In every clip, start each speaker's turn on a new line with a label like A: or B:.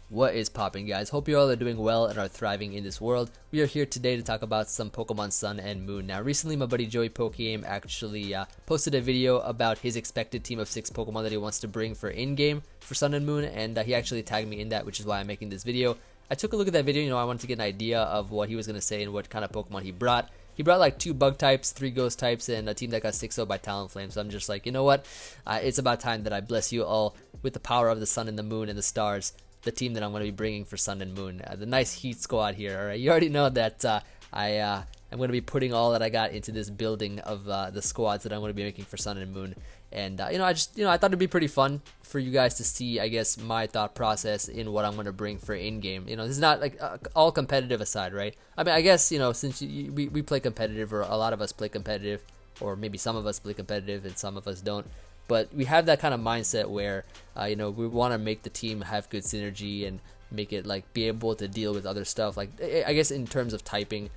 A: What is popping, guys? Hope you all are doing well and are thriving in this world. We are here today to talk about some Pokemon Sun and Moon. Now, recently my buddy Joey pokeaim actually posted a video about his expected team of 6 Pokemon that he wants to bring for in-game for Sun and Moon, and he actually tagged me in that, which is why I'm making this video. I took a look at that video, I wanted to get an idea of what he was going to say and what kind of Pokemon he brought. He brought like 2 bug types, 3 ghost types, and a team that got 6-0 by Talonflame. So I'm just like, you know what? It's about time that I bless you all with the power of the sun and the moon and the stars. The team that I'm going to be bringing for Sun and Moon. The nice Heat squad here. Alright, you already know that I'm going to be putting all that I got into this building of the squads that I'm going to be making for Sun and Moon. And I thought it'd be pretty fun for you guys to see, I guess, my thought process in what I'm going to bring for in-game. This is not like all competitive aside, right? I mean, I guess, since we play competitive, or a lot of us play competitive, or maybe some of us play competitive and some of us don't. But we have that kind of mindset where, we want to make the team have good synergy and make it like be able to deal with other stuff. Like, I guess in terms of typing,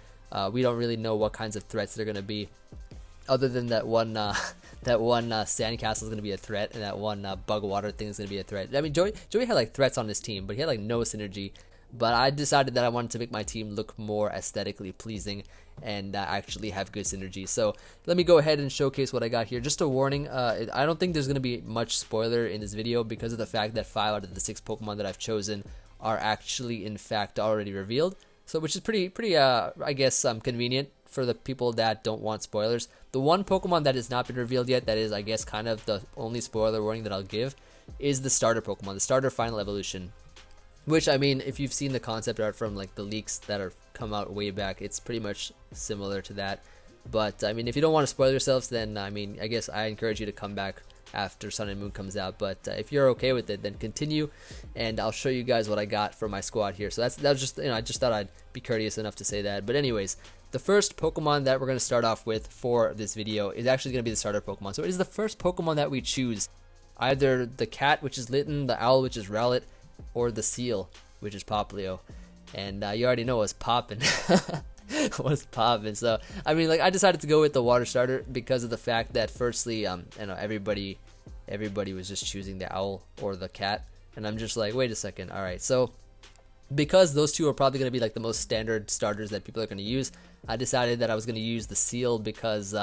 A: we don't really know what kinds of threats they're gonna be, other than that one sandcastle is gonna be a threat, and that one bug water thing is gonna be a threat. I mean, Joey had like threats on his team, but he had like no synergy. But I decided that I wanted to make my team look more aesthetically pleasing and actually have good synergy. So let me go ahead and showcase what I got here. Just a warning, I don't think there's going to be much spoiler in this video because of the fact that 5 out of the 6 Pokemon that I've chosen are actually in fact already revealed. So which is pretty I guess convenient for the people that don't want spoilers. The one Pokemon that has not been revealed yet, that is I guess kind of the only spoiler warning that I'll give, is the starter Pokemon, the starter final evolution. Which, I mean, if you've seen the concept art from like the leaks that are come out way back, it's pretty much similar to that. But I mean, if you don't want to spoil yourselves, then I mean, I guess I encourage you to come back after Sun and Moon comes out. But if you're okay with it, then continue, and I'll show you guys what I got for my squad here. So that was just, I just thought I'd be courteous enough to say that. But anyways, the first Pokemon that we're going to start off with for this video is actually going to be the starter Pokemon. So it is the first Pokemon that we choose, either the cat, which is Litten, the owl, which is Rowlet, or the seal, which is Poplio. And you already know what's poppin'. What's poppin'. So I mean, like, I decided to go with the water starter because of the fact that firstly, everybody was just choosing the owl or the cat, and I'm just like, wait a second. All right, so because those two are probably going to be like the most standard starters that people are going to use, I decided that I was going to use the seal because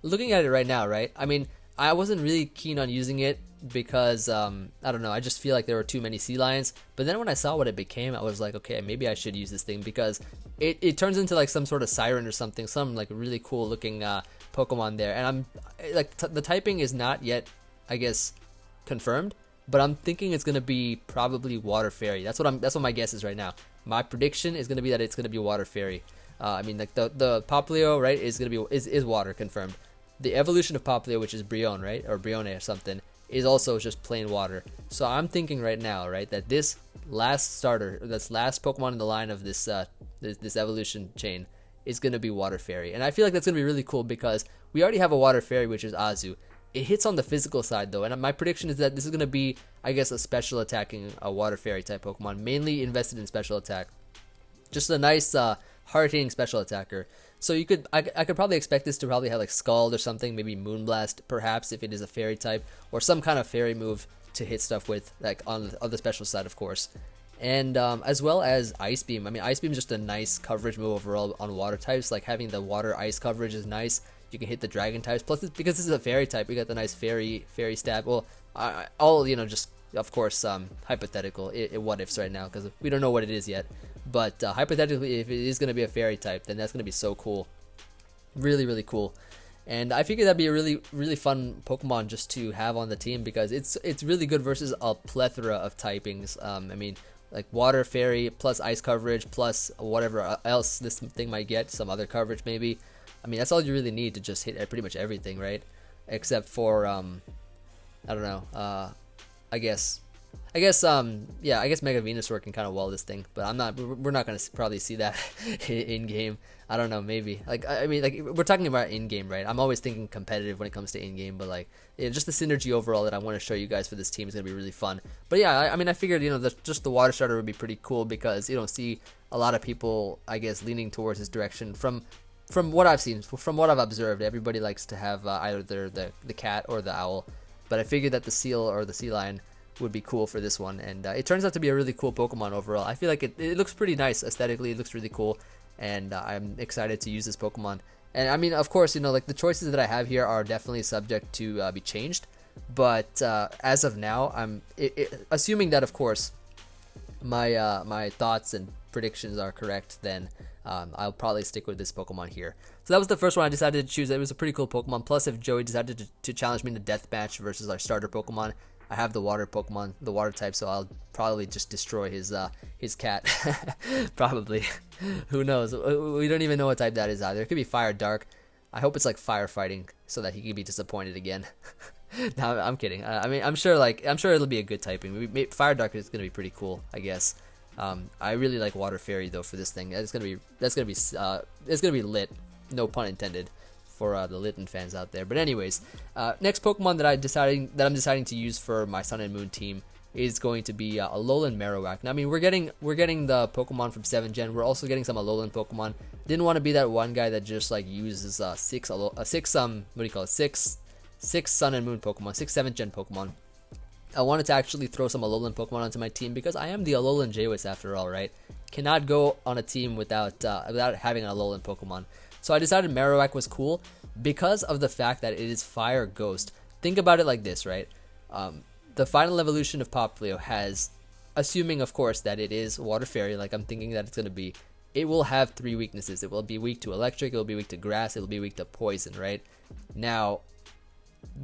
A: looking at it right now, right, I mean, I wasn't really keen on using it because I don't know, I just feel like there were too many sea lions. But then when I saw what it became, I was like, okay, maybe I should use this thing because it turns into like some sort of siren or something, some like really cool looking Pokemon there. And I'm like, the typing is not yet, I guess, confirmed, but I'm thinking it's gonna be probably Water Fairy. That's what my guess is right now. My prediction is gonna be that it's gonna be Water Fairy. I mean, like the Poplio, right, is gonna be is water confirmed. The evolution of Poplio, which is Brion, right, or Brione or something, is also just plain water. So I'm thinking right now, right, that this last starter, this last Pokemon in the line of this this evolution chain is gonna be Water Fairy, and I feel like that's gonna be really cool because we already have a Water Fairy, which is Azu. It hits on the physical side though, and my prediction is that this is gonna be, I guess, a special attacking Water Fairy type Pokemon, mainly invested in special attack. Just a nice hard-hitting special attacker. So I could probably expect this to probably have like Scald or something, maybe Moonblast, perhaps if it is a fairy type, or some kind of fairy move to hit stuff with, like on the special side, of course. And as well as Ice Beam. I mean, Ice Beam is just a nice coverage move overall on water types. Like having the water ice coverage is nice. You can hit the dragon types. Plus, because this is a fairy type, we got the nice fairy stab. Well, all just of course hypothetical. What ifs right now because we don't know what it is yet. But hypothetically, if it is going to be a fairy type, then that's going to be so cool. Really, really cool. And I figured that'd be a really, really fun Pokemon just to have on the team because it's really good versus a plethora of typings. I mean, like Water Fairy plus Ice coverage plus whatever else this thing might get, some other coverage maybe. I mean, that's all you really need to just hit pretty much everything, right? Except for, I don't know, I guess Mega Venusaur can kind of wall this thing, but we're not gonna probably see that in game. I don't know, maybe. Like, I mean, like, we're talking about in game, right? I'm always thinking competitive when it comes to in game, but like, just the synergy overall that I want to show you guys for this team is gonna be really fun. But yeah, I mean, I figured just the water starter would be pretty cool because you don't see a lot of people, I guess, leaning towards this direction from what I've seen, from what I've observed. Everybody likes to have either the cat or the owl, but I figured that the seal or the sea lion would be cool for this one, and it turns out to be a really cool Pokemon overall. I feel like it looks pretty nice aesthetically. It looks really cool, and I'm excited to use this Pokemon. And I mean, of course, you know, like the choices that I have here are definitely subject to be changed, but as of now, I'm assuming that, of course, my thoughts and predictions are correct, then I'll probably stick with this Pokemon here. So that was the first one I decided to choose. It was a pretty cool Pokemon. Plus, if Joey decided to challenge me in a deathmatch versus our starter Pokemon, I have the water Pokemon, the water type, so I'll probably just destroy his cat. Probably. Who knows? We don't even know what type that is either. It could be Fire Dark. I hope it's like firefighting so that he can be disappointed again. No, I'm kidding. I mean, I'm sure it'll be a good typing. Fire Dark is gonna be pretty cool, I guess. I really like Water Fairy though for this thing. It's gonna be lit. No pun intended for the Litten fans out there. But anyways, next Pokemon that I'm deciding to use for my Sun and Moon team is going to be Alolan Marowak. Now, I mean, we're getting the Pokemon from 7th Gen. We're also getting some Alolan Pokemon. Didn't want to be that one guy that just like uses six Sun and Moon Pokemon, 6 7th Gen Pokemon. I wanted to actually throw some Alolan Pokemon onto my team because I am the Alolan Jaywis after all, right? Cannot go on a team without having an Alolan Pokemon. So I decided Marowak was cool because of the fact that it is Fire Ghost. Think about it like this, right? The final evolution of Popplio has, assuming of course that it is Water Fairy, like I'm thinking that it's going to be, it will have 3 weaknesses. It will be weak to electric, it will be weak to grass, it will be weak to poison, right? Now,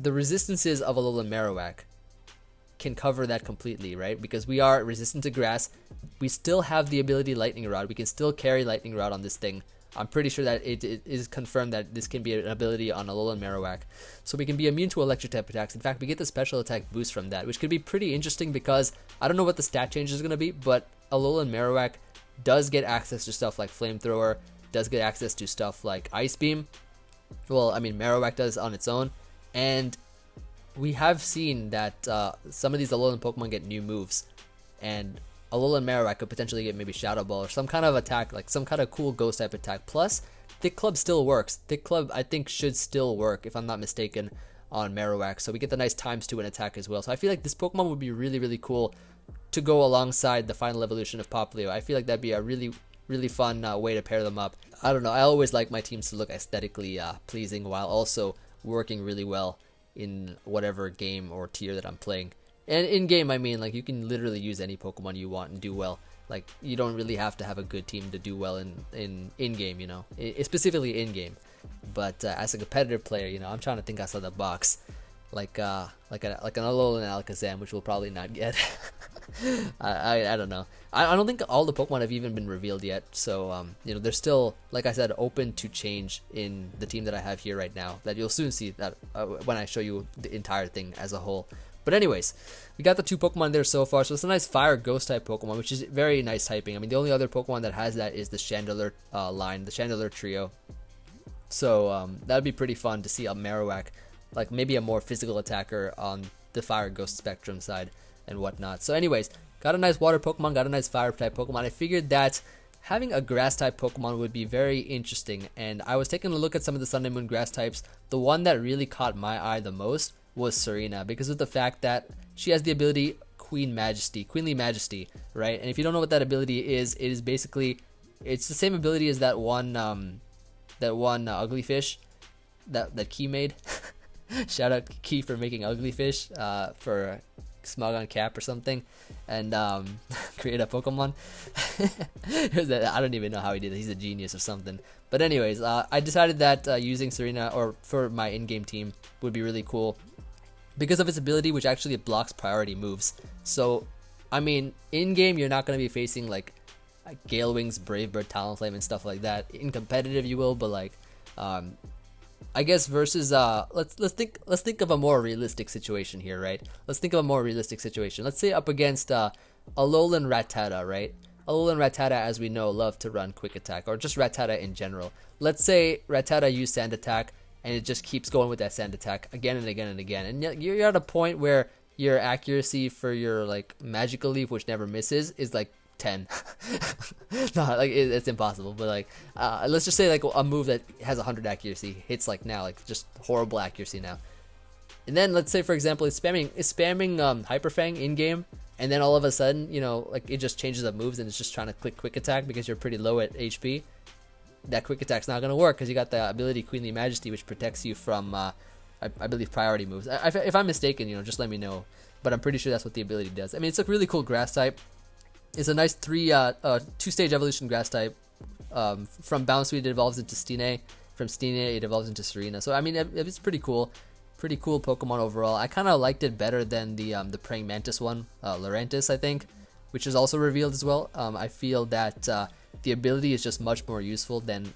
A: the resistances of Alolan Marowak can cover that completely, right? Because we are resistant to grass, we still have the ability Lightning Rod, we can still carry Lightning Rod on this thing. I'm pretty sure that it is confirmed that this can be an ability on Alolan Marowak. So we can be immune to electric type attacks. In fact, we get the special attack boost from that, which could be pretty interesting because I don't know what the stat change is going to be, but Alolan Marowak does get access to stuff like Flamethrower, does get access to stuff like Ice Beam. Well, I mean, Marowak does on its own. And we have seen that some of these Alolan Pokemon get new moves. And Alolan Marowak could potentially get maybe Shadow Ball or some kind of attack, like some kind of cool ghost type attack. Plus, Thick Club still works. Thick Club, I think, should still work, if I'm not mistaken, on Marowak. So we get the nice ×2 in attack as well. So I feel like this Pokemon would be really, really cool to go alongside the final evolution of Popplio. I feel like that'd be a really, really fun way to pair them up. I don't know. I always like my teams to look aesthetically pleasing while also working really well in whatever game or tier that I'm playing. And in game, I mean, like, you can literally use any Pokemon you want and do well. Like, you don't really have to have a good team to do well in game, you know, specifically in game. But as a competitive player, you know, I'm trying to think outside the box, like an Alolan Alakazam, which we'll probably not get. I don't know. I don't think all the Pokemon have even been revealed yet. So you know, they're still, like I said, open to change in the team that I have here right now. That you'll soon see that when I show you the entire thing as a whole. But anyways, we got the 2 Pokemon there so far. So it's a nice Fire Ghost type Pokemon, which is very nice typing. I mean, the only other Pokemon that has that is the Chandelure line, the Chandelure trio. So that would be pretty fun to see a Marowak, like maybe a more physical attacker on the Fire Ghost spectrum side and whatnot. So anyways, got a nice water Pokemon, got a nice fire type Pokemon. I figured that having a grass type Pokemon would be very interesting, and I was taking a look at some of the Sun and Moon grass types. The one that really caught my eye the most was Serena, because of the fact that she has the ability Queenly Majesty, right? And if you don't know what that ability is, it is basically, it's the same ability as that one ugly fish that Key made. Shout out Key for making ugly fish for Smog on Cap or something, and create a Pokemon. I don't even know how he did it. He's a genius or something. But anyways, I decided that using Serena or for my in-game team would be really cool because of its ability, which actually blocks priority moves. So, I mean, in-game you're not going to be facing like Gale Wings, Brave Bird, Talonflame, and stuff like that. In competitive you will, but like I guess versus let's think of a more realistic situation here, right? Let's think of a more realistic situation. Let's say up against Alolan Rattata, right? Alolan Rattata, as we know, love to run Quick Attack, or just Rattata in general. Let's say Rattata used Sand Attack, and it just keeps going with that Sand Attack again and again and again. And you're at a point where your accuracy for your like Magical Leaf, which never misses, is like 10. No, like it's impossible. But like, let's just say like a move that has 100 accuracy hits like now, like just horrible accuracy now. And then let's say for example it's spamming Hyper Fang in game, and then all of a sudden, you know, like it just changes up moves and it's just trying to click quick attack because you're pretty low at HP. That quick attack's not gonna work because you got the ability Queenly Majesty, which protects you from I believe priority moves. If I'm mistaken, you know, just let me know. But I'm pretty sure that's what the ability does. I mean, it's a really cool grass type. It's a nice two-stage evolution grass type. From Bounsweet it evolves into Stine. From Stine it evolves into Serena. So I mean, it's pretty cool. Pretty cool Pokemon overall. I kind of liked it better than the Praying Mantis one, Lurantis, I think, which is also revealed as well. I feel that the ability is just much more useful than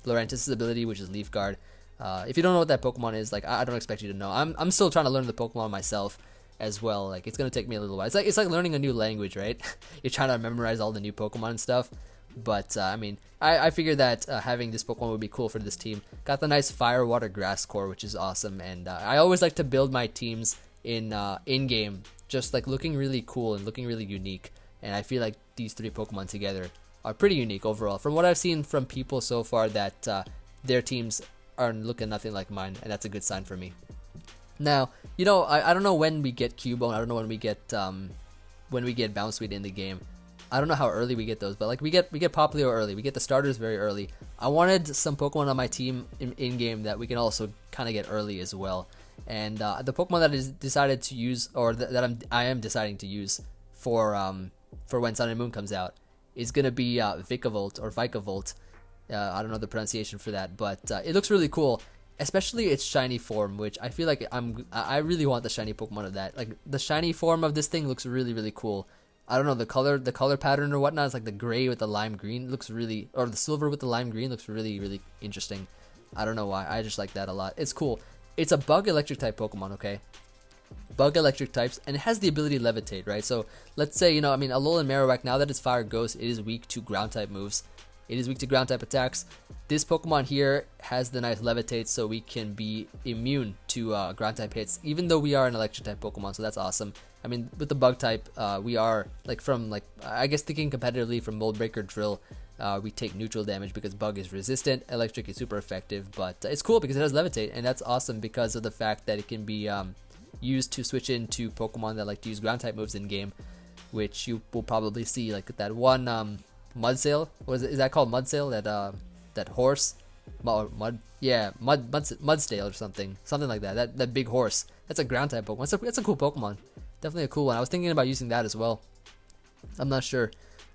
A: Lurantis' ability, which is Leaf Guard. If you don't know what that Pokemon is, like I don't expect you to know. I'm still trying to learn the Pokemon myself as well. Like it's gonna take me a little while. It's like learning a new language, right? You're trying to memorize all the new Pokemon and stuff. But I mean, I figured that having this Pokemon would be cool for this team. Got the nice Fire, Water, Grass core, which is awesome. And I always like to build my teams in game, just like looking really cool and looking really unique. And I feel like these three Pokemon together are pretty unique overall. From what I've seen from people so far, that their teams are looking nothing like mine, and that's a good sign for me. Now, you know, I don't know when we get Cubone. I don't know when we get Bounsweet in the game. I don't know how early we get those, but like we get Popplio early. We get the starters very early. I wanted some Pokemon on my team in game that we can also kind of get early as well. And the Pokemon that is decided to use, or that I am deciding to use for when Sun and Moon comes out, is gonna be Vikavolt or Vikavolt. I don't know the pronunciation for that, but it looks really cool. Especially its shiny form, which I feel like I really want the shiny Pokemon of that. Like the shiny form of this thing looks really, really cool. I don't know, the color pattern or whatnot is like the gray with the lime green looks really, or the silver with the lime green looks really, really interesting. I don't know why, I just like that a lot. It's cool. It's a bug electric type Pokemon, okay? Bug electric types, and it has the ability to levitate, right? So let's say, you know, I mean, Alolan Marowak, now that it's Fire Ghost, it is weak to ground type moves. It is weak to ground type attacks. This Pokemon here has the nice levitate, so we can be immune to ground type hits, even though we are an electric type Pokemon, so that's awesome. I mean, with the bug type, we are, like, from, like, I guess thinking competitively from Mold Breaker Drill, we take neutral damage because bug is resistant, electric is super effective, but it's cool because it has levitate, and that's awesome because of the fact that it can be used to switch into Pokemon that like to use ground type moves in game, which you will probably see, like that one Mudsail, is that called Mudsail? That horse, Mudstail or something like that. That big horse. That's a ground type Pokemon. It's a cool Pokemon. Definitely a cool one. I was thinking about using that as well. I'm not sure.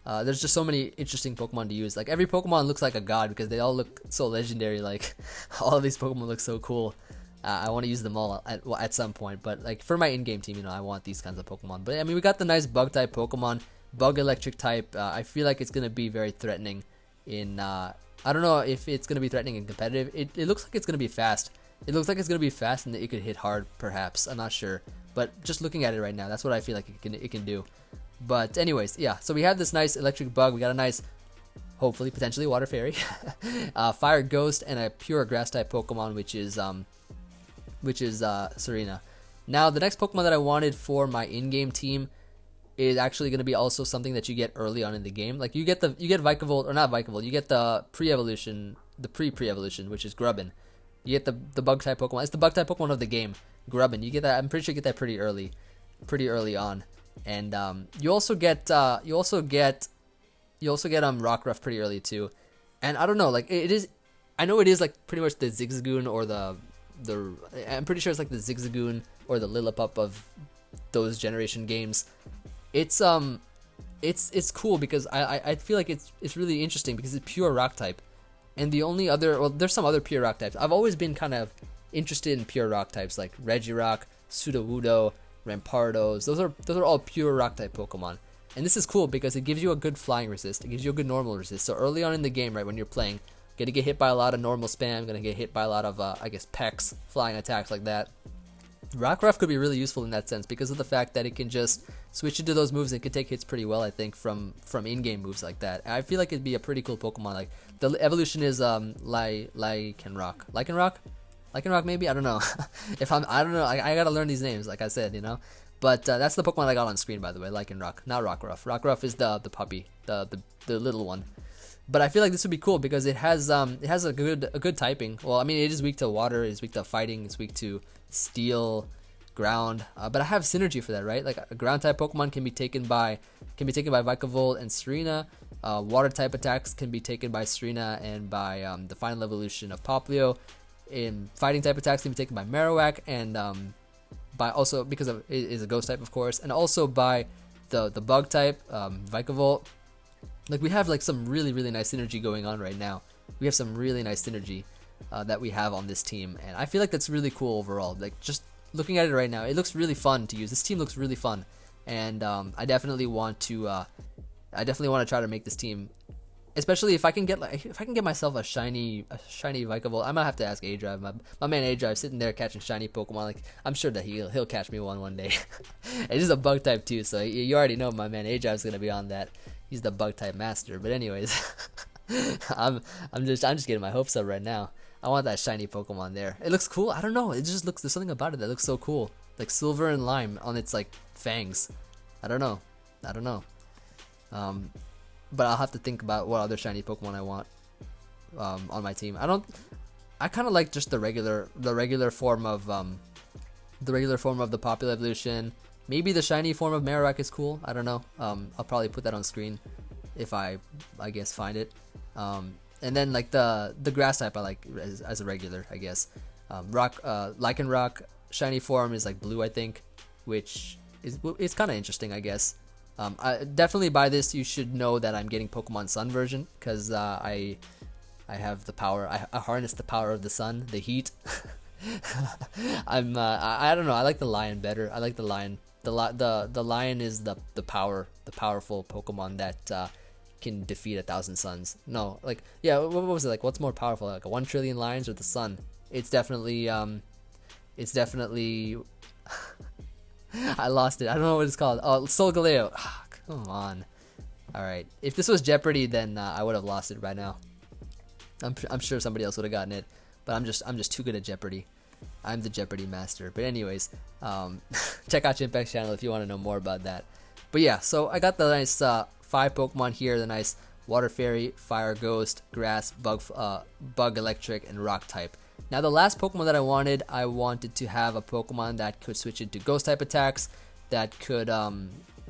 A: There's just so many interesting Pokemon to use. Like every Pokemon looks like a god because they all look so legendary. Like all of these Pokemon look so cool. I want to use them all at some point. But like for my in-game team, you know, I want these kinds of Pokemon. But I mean, we got the nice bug type Pokemon. Bug electric type, I feel like it's going to be very threatening in, I don't know if it's going to be threatening in competitive. It looks like it's going to be fast. It looks like it's going to be fast and that it could hit hard, perhaps. I'm not sure. But just looking at it right now, that's what I feel like it can do. But anyways, yeah, so we have this nice electric bug. We got a nice, hopefully, potentially water fairy, fire ghost, and a pure grass type Pokemon, which is Serena. Now, the next Pokemon that I wanted for my in-game team is actually going to be also something that you get early on in the game. Like you get Vikavolt, or not Vikavolt, you get the pre-evolution, the pre-evolution, which is Grubbin. You get the bug type Pokemon. It's the bug type Pokemon of the game, Grubbin. You get that. I'm pretty sure you get that pretty early on. And you also get Rockruff pretty early too. And I don't know, like I know it is like pretty much the Zigzagoon or I'm pretty sure it's like the Zigzagoon or the Lillipup of those generation games. It's cool because I feel like it's really interesting because it's pure rock type, and the only other, well, there's some other pure rock types. I've always been kind of interested in pure rock types like Regirock, Sudowoodo, Rampardos. Those are all pure rock type Pokemon, and this is cool because it gives you a good flying resist. It gives you a good normal resist. So early on in the game, right when you're playing, gonna get hit by a lot of normal spam, gonna get hit by a lot of I guess Pecks, flying attacks like that. Rockruff could be really useful in that sense because of the fact that it can just switch into those moves and can take hits pretty well, I think, from in-game moves like that. I feel like it'd be a pretty cool Pokemon. Like the evolution is Lycanroc. Lycanroc maybe? I don't know. I don't know. I gotta learn these names, like I said, you know. But that's the Pokemon I got on screen, by the way, Lycanroc, not Rockruff. Rockruff is the puppy, the little one. But I feel like this would be cool because it has a good typing. Well, I mean, it is weak to water, it's weak to fighting, it's weak to steel, ground. But I have synergy for that, right? Like a ground type Pokemon can be taken by Vikavolt and Serena. Water type attacks can be taken by Serena and by the final evolution of Poplio. In fighting type attacks can be taken by Marowak and by also because of it is a ghost type, of course, and also by the bug type Vikavolt. Like we have like some really nice synergy going on right now. We have some really nice synergy that we have on this team, and I feel like that's really cool overall. Like just looking at it right now, it looks really fun to use. This team looks really fun, and I definitely want to try to make this team. Especially if I can get myself a shiny Vikavolt. I might have to ask A-Drive. My man A-Drive sitting there catching shiny Pokemon. Like I'm sure that he'll catch me one day. It is a bug type too, so you already know my man A-Drive's gonna be on that. He's the bug type master. But anyways, I'm just getting my hopes up right now. I want that shiny Pokemon there. It looks cool. I don't know. It just looks. There's something about it that looks so cool. Like silver and lime on its like fangs. I don't know. But I'll have to think about what other shiny Pokemon I want on my team. I kind of like just the regular form of the popular evolution. Maybe the shiny form of Marowak is cool. I don't know. I'll probably put that on screen if I guess find it. And then like the grass type I like as a regular, I guess. Lycanroc shiny form is like blue, I think, which is kind of interesting, I guess. I definitely by this you should know that I'm getting Pokemon Sun version because I have the power. I harness the power of the sun, the heat. I don't know. I like the lion better. I like the lion. The lion is the powerful Pokemon that can defeat 1,000 suns. No, like yeah. What was it like? What's more powerful, like a 1 trillion lions or the sun? It's definitely I lost it. I don't know what it's called. Oh, Solgaleo. Come on. All right. If this was Jeopardy, then I would have lost it by now. I'm sure somebody else would have gotten it, but I'm just too good at Jeopardy. I'm the Jeopardy master. But anyways, check out Chimpex's channel if you want to know more about that. But yeah, so I got the nice 5 Pokemon here. The nice Water Fairy, Fire Ghost, Grass, Bug Electric, and Rock type. Now the last Pokemon that I wanted to have a Pokemon that could switch into Ghost type attacks, that could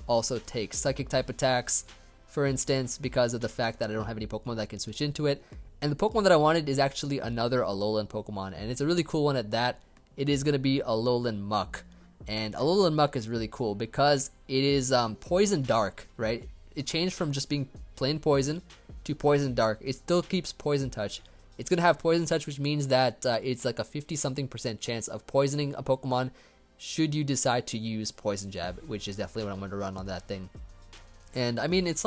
A: also take Psychic type attacks, for instance, because of the fact that I don't have any Pokemon that can switch into it. And the Pokemon that I wanted is actually another Alolan Pokemon, and it's a really cool one at that. It is going to be Alolan Muck. And Alolan Muck is really cool because it is Poison Dark, right? It changed from just being plain Poison to Poison Dark. It still keeps Poison Touch. It's going to have Poison Touch, which means that it's like a 50-something% chance of poisoning a Pokemon should you decide to use Poison Jab, which is definitely what I'm going to run on that thing. And I mean, it's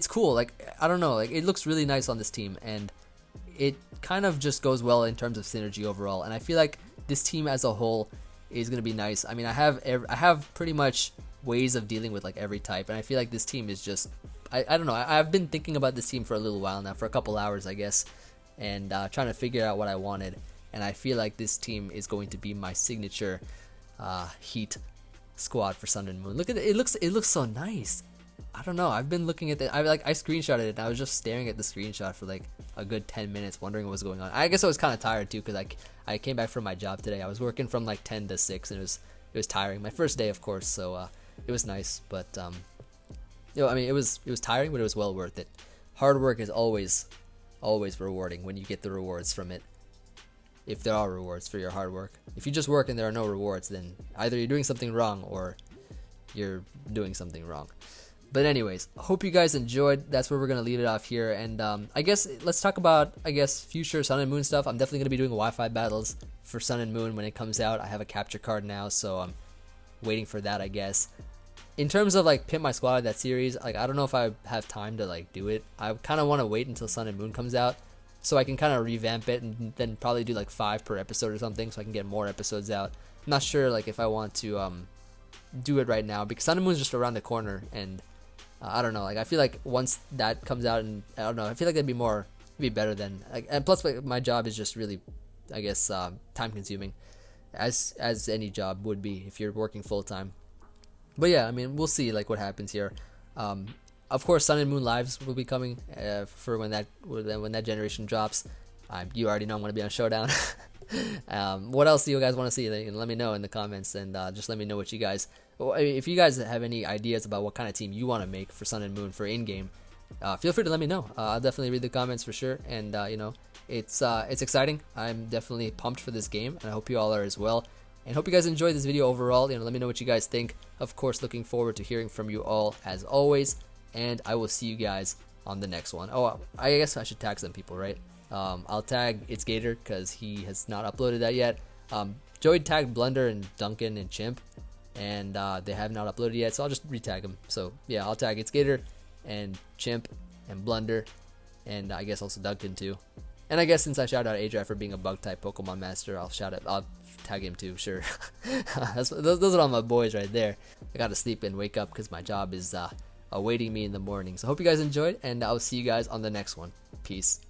A: cool. Like, I don't know, like it looks really nice on this team, and it kind of just goes well in terms of synergy overall. And I feel like this team as a whole is going to be nice. I mean, I have pretty much ways of dealing with like every type, and I feel like this team is just, I don't know. I've been thinking about this team for a little while now, for a couple hours, I guess. And trying to figure out what I wanted, and I feel like this team is going to be my signature Heat squad for Sun and Moon. Look at it; it looks so nice. I don't know. I've been looking at it. I screenshotted it, and I was just staring at the screenshot for like a good 10 minutes, wondering what was going on. I guess I was kind of tired too, because I came back from my job today. I was working from like 10 to 6, and it was tiring. My first day, of course, so it was nice, but I mean, it was tiring, but it was well worth it. Hard work is always rewarding when you get the rewards from it, if there are rewards for your hard work. If you just work and there are no rewards, then either you're doing something wrong or you're doing something wrong. But anyways, hope you guys enjoyed. That's where we're gonna leave it off here, and I guess let's talk about future Sun and Moon stuff. I'm definitely gonna be doing Wi-Fi battles for Sun and Moon when it comes out. I have a capture card now, so I'm waiting for that, I guess. In terms of like Pimp My Squad, that series, like I don't know if I have time to like do it. I kind of want to wait until Sun and Moon comes out so I can kind of revamp it and then probably do like 5 per episode or something, so I can get more episodes out. I'm not sure like if I want to do it right now because Sun and Moon is just around the corner, and I don't know. Like I feel like once that comes out, and I don't know, I feel like it'd be better than. Like, and plus my job is just really, I guess, time consuming, as any job would be if you're working full time. But yeah, I mean, we'll see like what happens here. Of course, Sun and Moon lives will be coming for when that generation drops. You already know I'm gonna be on Showdown. What else do you guys want to see? Let me know in the comments, and just let me know what you guys. If you guys have any ideas about what kind of team you want to make for Sun and Moon for in-game, feel free to let me know. I'll definitely read the comments for sure, and you know, it's exciting. I'm definitely pumped for this game, and I hope you all are as well. And hope you guys enjoyed this video overall. You know, let me know what you guys think. Of course, looking forward to hearing from you all as always, and I will see you guys on the next one. Oh, I guess I should tag some people, right? I'll tag It's Gator because he has not uploaded that yet. Joey tagged Blunder and Duncan and Chimp, and they have not uploaded yet, so I'll just retag them. So yeah, I'll tag It's Gator and Chimp and Blunder, and I guess also Duncan too. And I guess since I shout out Adria for being a bug type Pokemon master, I'll tag him too. Sure. Those are all my boys right there. I gotta sleep and wake up because my job is awaiting me in the morning. So hope you guys enjoyed, and I'll see you guys on the next one. Peace.